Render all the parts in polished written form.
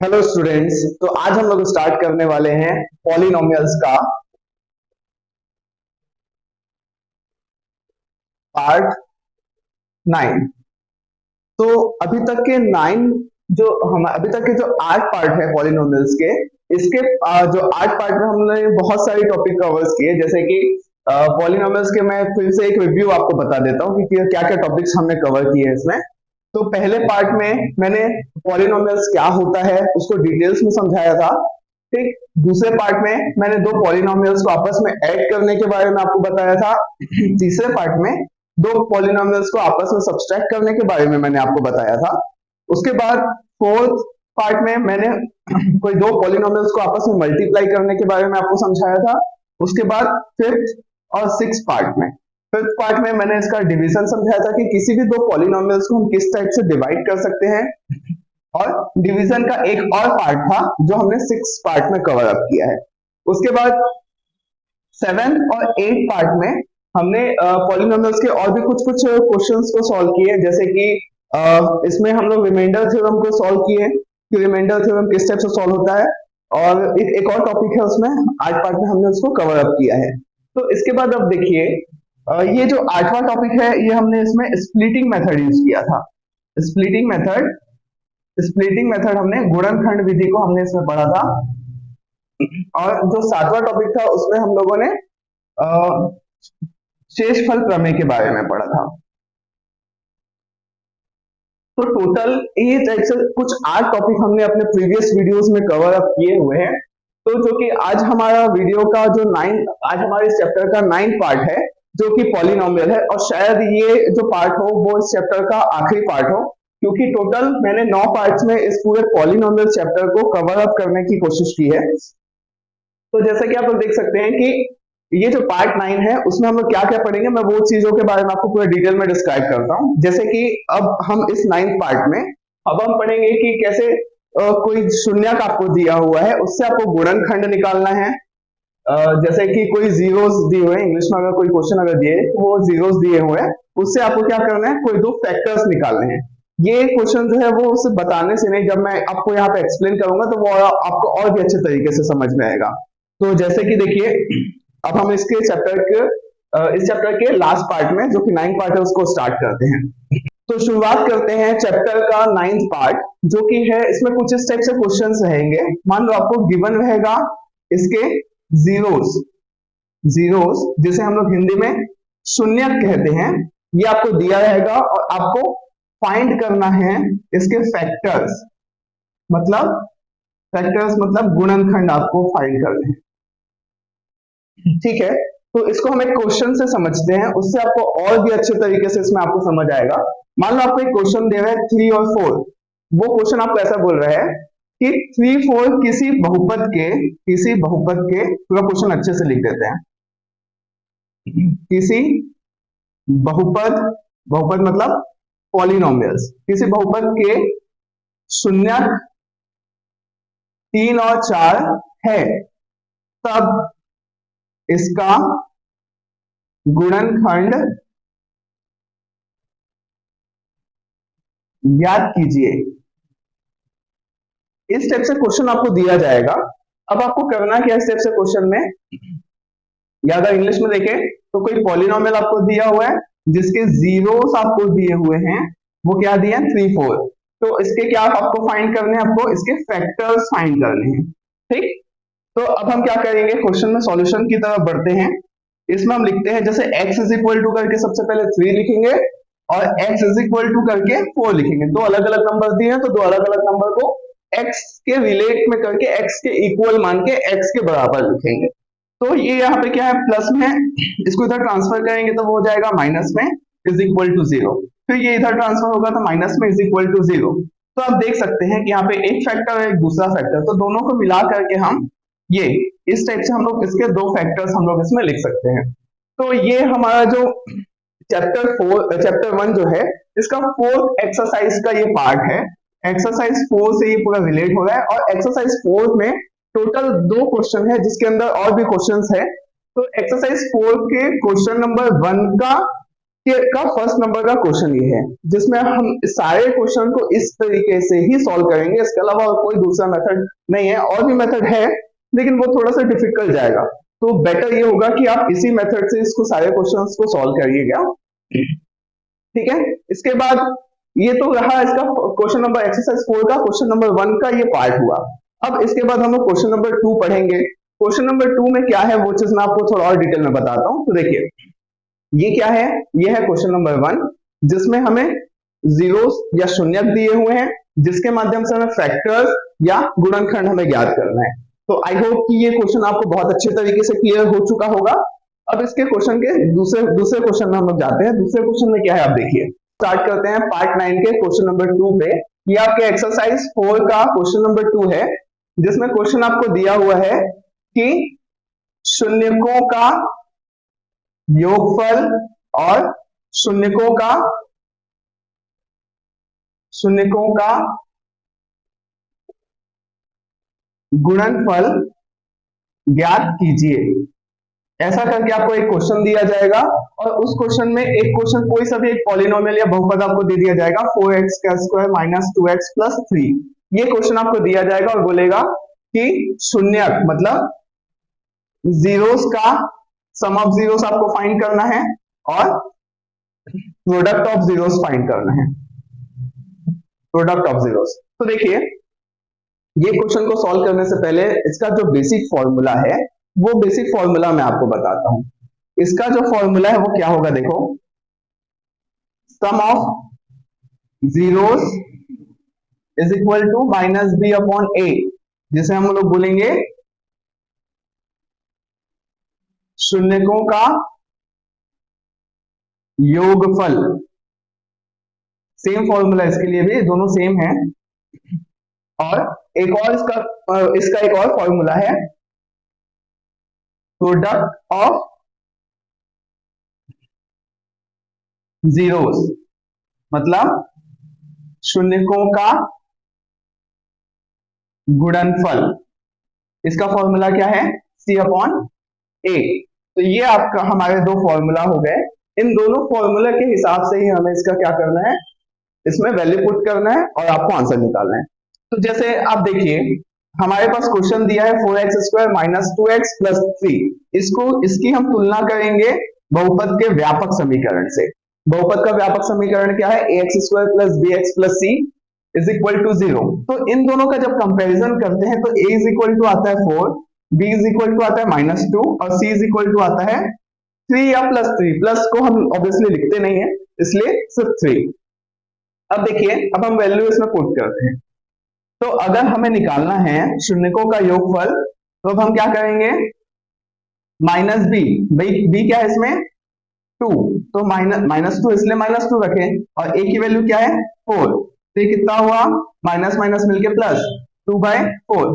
Hello students. तो आज हम लोग स्टार्ट करने वाले हैं पॉलिनोमियल्स का पार्ट 9। तो अभी तक के 9 जो हम अभी तक के जो 8 पार्ट है पॉलिनोमियल्स के, इसके जो 8 पार्ट में हमने बहुत सारी टॉपिक कवर्स किए। जैसे कि पॉलिनोमियल्स के मैं फिर से एक रिव्यू आपको बता देता हूँ कि क्या क्या टॉपिक्स हमने कवर किए हैं इसमें। तो पहले पार्ट में मैंने पॉलिनोमियल्स क्या होता है उसको डिटेल्स में समझाया था। ठीक, दूसरे पार्ट में मैंने दो पॉलिनोमियल्स को आपस में ऐड करने के बारे में आपको बताया था। तीसरे पार्ट में दो पॉलिनोमियल्स को आपस में सब्सट्रैक्ट करने के बारे में मैंने आपको बताया था। उसके बाद फोर्थ पार्ट में मैंने कोई दो पॉलिनोमियल्स को आपस में मल्टीप्लाई करने के बारे में आपको समझाया था। उसके बाद फिफ्थ और सिक्स पार्ट में मैंने इसका डिवीजन समझाया था कि किसी भी दो पॉलिनोमियल्स को हम किस टाइप से डिवाइड कर सकते हैं। और डिवीजन का एक और पार्ट था जो हमने सिक्स पार्ट में कवर अप किया है। उसके बाद सेवेंथ और एट पार्ट में हमने पॉलिनोमियल्स के और भी कुछ कुछ क्वेश्चंस को सॉल्व किए। जैसे कि इसमें हम लोग रिमाइंडर थ्योरम को सॉल्व किए कि रिमाइंडर थ्योरम किस टाइप से सॉल्व होता है। और एक और टॉपिक है उसमें आठ पार्ट में हमने उसको कवर अप किया है। तो इसके बाद अब देखिए, ये जो आठवां टॉपिक है ये हमने इसमें स्प्लिटिंग मेथड यूज किया था। स्प्लिटिंग मेथड हमने गुणनखंड विधि को हमने इसमें पढ़ा था। और जो सातवां टॉपिक था उसमें हम लोगों ने शेषफल प्रमेय के बारे में पढ़ा था। तो टोटल ये टाइप से कुछ 8 टॉपिक हमने अपने प्रीवियस वीडियोस में कवर अप किए हुए हैं। तो जो कि आज हमारा वीडियो का जो 9 आज हमारे इस चैप्टर का 9 पार्ट है जो कि पॉलिनोमियल है, और शायद ये जो पार्ट हो वो इस चैप्टर का आखिरी पार्ट हो, क्योंकि टोटल मैंने 9 पार्ट्स में इस पूरे पॉलिनोमियल चैप्टर को कवर अप करने की कोशिश की है। तो जैसा कि आप लोग देख सकते हैं कि ये जो पार्ट 9 है उसमें हम लोग क्या क्या पढ़ेंगे, मैं वो चीजों के बारे में आपको पूरा डिटेल में डिस्क्राइब करता हूँ। जैसे कि अब हम इस 9th पार्ट में अब हम पढ़ेंगे कि कैसे कोई शून्यक आपको दिया हुआ है उससे आपको गुणनखंड निकालना है। जैसे कि कोई जीरोस दिए हुए हैं, इंग्लिश में अगर कोई क्वेश्चन अगर दिए तो वो जीरोस दिए हुए हैं, उससे आपको क्या करना है, कोई दो फैक्टर्स निकालने हैं। ये क्वेश्चन जो है वो उसे बताने से नहीं, जब मैं आपको यहाँ पे एक्सप्लेन करूंगा तो वो आपको और भी अच्छे तरीके से समझ में आएगा। तो जैसे कि देखिए, अब हम इसके इस चैप्टर के लास्ट पार्ट में जो कि 9 पार्ट है उसको स्टार्ट करते हैं। तो शुरुआत करते हैं चैप्टर का 9th पार्ट जो कि है, इसमें कुछ इस टाइप से क्वेश्चंस रहेंगे। मान लो आपको गिवन रहेगा इसके जीरोस जीरोस जिसे हम लोग हिंदी में शून्यक कहते हैं, ये आपको दिया रहेगा और आपको फाइंड करना है इसके फैक्टर्स मतलब गुणनखंड आपको फाइंड करने हैं। ठीक है, तो इसको हम एक क्वेश्चन से समझते हैं, उससे आपको और भी अच्छे तरीके से इसमें आपको समझ आएगा। मान लो आपको एक क्वेश्चन दे रहा है 3 और 4। वो क्वेश्चन आपको ऐसा बोल रहा है कि 3 4 किसी बहुपद के पूरा क्वेश्चन अच्छे से लिख देते हैं। किसी बहुपद बहुपद मतलब पॉलिनोमियल्स, किसी बहुपद के शून्यक 3 और 4 है, तब इसका गुणनखंड ज्ञात कीजिए। इस टाइप से क्वेश्चन आपको दिया जाएगा। अब आपको करना क्या इस टाइप से क्वेश्चन में, या अगर इंग्लिश में देखें तो कोई पॉलिनोमियल आपको दिया हुआ है जिसके जीरोस आपको दिए हुए हैं, वो क्या दिए हैं 3 4। तो इसके क्या आपको फाइंड करने हैं, आपको इसके फैक्टर्स फाइंड करने हैं। ठीक, तो अब हम क्या करेंगे, क्वेश्चन में सॉल्यूशन की तरफ बढ़ते हैं। इसमें हम लिखते हैं जैसे x इज इक्वल टू करके सबसे पहले 3 लिखेंगे और x इज इक्वल टू करके 4 लिखेंगे। दो अलग अलग नंबर दिए हैं तो दो अलग अलग नंबर को x के रिलेट में करके x के इक्वल मान के x के बराबर लिखेंगे। तो ये यहाँ पे क्या है, प्लस में इसको इधर ट्रांसफर करेंगे तो वो हो जाएगा माइनस में इज इक्वल टू 0। फिर ये इधर ट्रांसफर होगा तो माइनस में इज इक्वल टू 0। तो आप देख सकते हैं कि यहाँ पे एक फैक्टर और एक दूसरा फैक्टर, तो दोनों को मिला करके हम ये इस टाइप से हम लोग इसके दो फैक्टर्स हम लोग इसमें लिख सकते हैं। तो ये हमारा जो चैप्टर 1 जो है इसका 4th एक्सरसाइज का ये पार्ट है। एक्सरसाइज 4 से ये पूरा रिलेट हो रहा है, और एक्सरसाइज 4 में टोटल 2 क्वेश्चन है जिसके अंदर और भी क्वेश्चंस है। तो एक्सरसाइज 4 के क्वेश्चन नंबर 1 का का फर्स्ट नंबर का क्वेश्चन ये है, जिसमें हम सारे क्वेश्चन को इस तरीके से ही सॉल्व करेंगे, इसके अलावा और कोई दूसरा मेथड नहीं है। और भी मेथड है लेकिन वो थोड़ा सा डिफिकल्ट जाएगा, तो बेटर ये होगा कि आप इसी मेथड से इसको सारे क्वेश्चंस को सॉल्व करिएगा। ठीक है, इसके बाद ये तो रहा इसका क्वेश्चन नंबर एक्सरसाइज 4 का, क्वेश्चन नंबर 1 का ये पार्ट हुआ। अब इसके बाद हम लोग क्वेश्चन नंबर 2 पढ़ेंगे। क्वेश्चन नंबर 2 में क्या है वो चीज मैं आपको थोड़ा और डिटेल में बताता हूँ। तो देखिए ये क्या है, ये है क्वेश्चन नंबर 1, जिसमें हमें जीरोस या शून्यक दिए हुए हैं, जिसके माध्यम से हमें फैक्टर्स या गुणनखंड हमें ज्ञात करना है। तो आई होप कि ये क्वेश्चन आपको बहुत अच्छे तरीके से क्लियर हो चुका होगा। अब इसके क्वेश्चन के दूसरे क्वेश्चन में हम लोग जाते हैं। दूसरे क्वेश्चन में क्या है आप देखिए, स्टार्ट करते हैं पार्ट 9 के क्वेश्चन नंबर 2 पे। ये आपके एक्सरसाइज 4 का क्वेश्चन नंबर 2 है, जिसमें क्वेश्चन आपको दिया हुआ है कि शून्यकों का योगफल और शून्यकों का गुणनफल ज्ञात कीजिए। ऐसा करके आपको एक क्वेश्चन दिया जाएगा, और उस क्वेश्चन में एक क्वेश्चन कोई सा भी एक पॉलिनोमियल या बहुपद आपको दे दिया जाएगा, 4x का स्क्वायर माइनस 2x प्लस 3। ये क्वेश्चन आपको दिया जाएगा और बोलेगा कि शून्यक मतलब जीरोस का सम ऑफ जीरोस आपको फाइंड करना है और प्रोडक्ट ऑफ जीरोस फाइंड करना है, प्रोडक्ट ऑफ जीरोस। तो देखिए ये क्वेश्चन को सॉल्व करने से पहले इसका जो बेसिक फॉर्मूला है वो बेसिक फॉर्मूला मैं आपको बताता हूं। इसका जो फॉर्मूला है वो क्या होगा, देखो, sum of zeros is equal to minus B upon A, जिसे हम लोग बोलेंगे शून्यकों का योगफल। सेम फॉर्मूला इसके लिए भी, दोनों सेम है। और एक और इसका एक और फॉर्मूला है, प्रोडक्ट ऑफ जीरोस, मतलब शून्यकों का गुणनफल। इसका फॉर्मूला क्या है, सी अपॉन ए। तो ये आपका हमारे दो फॉर्मूला हो गए। इन दोनों फॉर्मूला के हिसाब से ही हमें इसका क्या करना है, इसमें वैल्यू पुट करना है और आपको आंसर निकालना है। तो जैसे आप देखिए हमारे पास क्वेश्चन दिया है 4x square minus 2x plus 3। इसकी हम तुलना करेंगे बहुपद के व्यापक समीकरण से। बहुपद का व्यापक समीकरण क्या है, ax square plus bx plus c is equal to 0। तो इन दोनों का जब कंपैरिजन करते हैं तो a इज इक्वल टू आता है 4, b इज इक्वल टू आता है माइनस 2 और c इज इक्वल टू आता है 3 या प्लस 3। प्लस को हम ऑब्वियसली लिखते नहीं है, इसलिए सिर्फ 3। अब देखिए, अब हम वैल्यू इसमें पुट करते हैं। तो अगर हमें निकालना है शून्यकों का योगफल, तो अब हम क्या करेंगे, माइनस बी क्या है इसमें 2, तो माइनस 2 इसलिए माइनस 2 रखें, और a की वैल्यू क्या है 4। तो ये कितना हुआ, माइनस माइनस मिलके प्लस 2/4,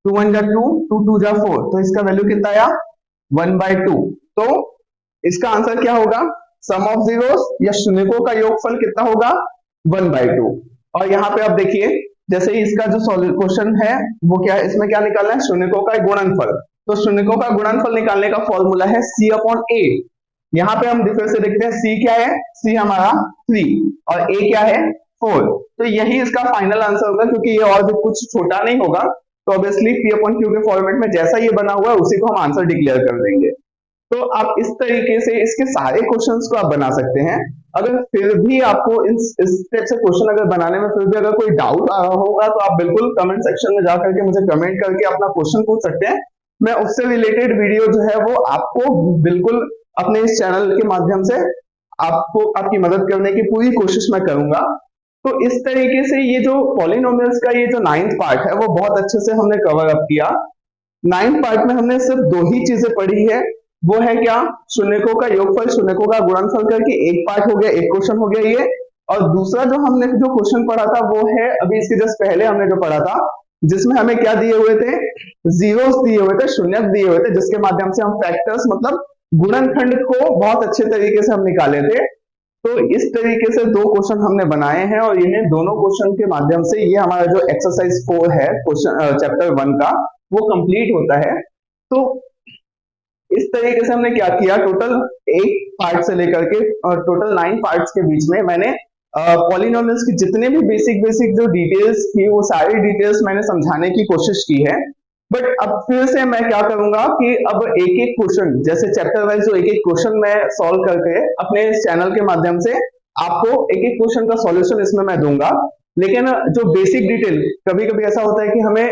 2 1 जा 2, 2 2 जा 4, तो इसका वैल्यू कितना आया 1/2। तो इसका आंसर क्या होगा, सम ऑफ जीरोस या शून्यकों का योगफल कितना होगा 1/2। और यहाँ पे आप देखिए जैसे ही इसका जो क्वेश्चन है वो क्या है, इसमें क्या निकालना है, शून्यकों का गुणनफल। तो शून्यकों का गुणनफल निकालने का फॉर्मूला है c अपॉन a। यहाँ पे हम फिर से देखते हैं c क्या है, c हमारा 3 और a क्या है 4। तो यही इसका फाइनल आंसर होगा, क्योंकि ये और भी कुछ छोटा नहीं होगा। तो ऑब्वियसली p अपॉन q के फॉर्मेट में जैसा ये बना हुआ है उसी को हम आंसर डिक्लेयर कर देंगे। तो आप इस तरीके से इसके सारे क्वेश्चंस को आप बना सकते हैं। अगर फिर भी आपको इस टाइप से क्वेश्चन अगर बनाने में फिर भी अगर कोई डाउट आ रहा होगा तो आप बिल्कुल कमेंट सेक्शन में जाकर के मुझे कमेंट करके अपना क्वेश्चन पूछ सकते हैं। मैं उससे रिलेटेड वीडियो जो है वो आपको बिल्कुल अपने इस चैनल के माध्यम से आपको आपकी मदद करने की पूरी कोशिश मैं करूंगा। तो इस तरीके से ये जो पॉलिनोमियल्स का ये जो 9th पार्ट है वो बहुत अच्छे से हमने कवर अप किया। 9th पार्ट में हमने सिर्फ दो ही चीजें पढ़ी है, वो है क्या, शून्यकों का योगफल, शून्यकों का गुणनफल करके एक पार्ट हो गया, एक क्वेश्चन हो गया ये। और दूसरा जो हमने जो क्वेश्चन पढ़ा था वो है अभी इसके जस्ट पहले हमने जो पढ़ा था, जिसमें हमें क्या दिए हुए थे, जीरोस दिए हुए थे, शून्यक दिए हुए थे, जिसके माध्यम से हम फैक्टर्स मतलब गुणनखंड को बहुत अच्छे तरीके से हम निकाले थे। तो इस तरीके से दो क्वेश्चन हमने बनाए हैं और इन्हें दोनों क्वेश्चन के माध्यम से ये हमारा जो एक्सरसाइज 4 है क्वेश्चन चैप्टर 1 का वो कंप्लीट होता है। तो इस तरीके से हमने क्या किया, टोटल 8 पार्ट से लेकर के और टोटल 9 पार्ट्स के बीच में मैंने पॉलिनोमियल्स की जितने भी बेसिक बेसिक जो डिटेल्स थी वो सारी डिटेल्स मैंने समझाने की कोशिश की है। बट अब फिर से मैं क्या करूंगा कि अब एक एक क्वेश्चन, जैसे चैप्टर वाइज जो एक एक क्वेश्चन मैं सॉल्व करके अपने चैनल के माध्यम से आपको एक एक क्वेश्चन का सॉल्यूशन इसमें मैं दूंगा। लेकिन जो बेसिक डिटेल, कभी कभी ऐसा होता है कि हमें,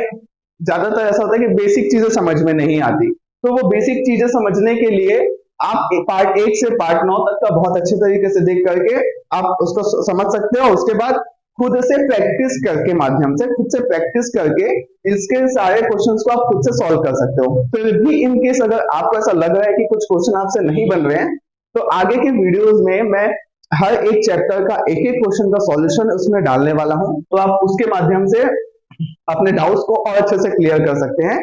ज्यादातर ऐसा होता है कि बेसिक चीजें समझ में नहीं आती, तो वो बेसिक चीजें समझने के लिए आप पार्ट 1 से पार्ट 9 तक का बहुत अच्छे तरीके से देख करके आप उसको समझ सकते हो। उसके बाद खुद से प्रैक्टिस करके माध्यम से खुद से प्रैक्टिस करके इसके सारे क्वेश्चंस को आप खुद से सॉल्व कर सकते हो। फिर भी इन केस अगर आपको ऐसा लग रहा है कि कुछ क्वेश्चन आपसे नहीं बन रहे हैं, तो आगे के वीडियोस में मैं हर एक चैप्टर का एक एक क्वेश्चन का सॉल्यूशन उसमें डालने वाला हूं, तो आप उसके माध्यम से अपने डाउट्स को और अच्छे से क्लियर कर सकते हैं।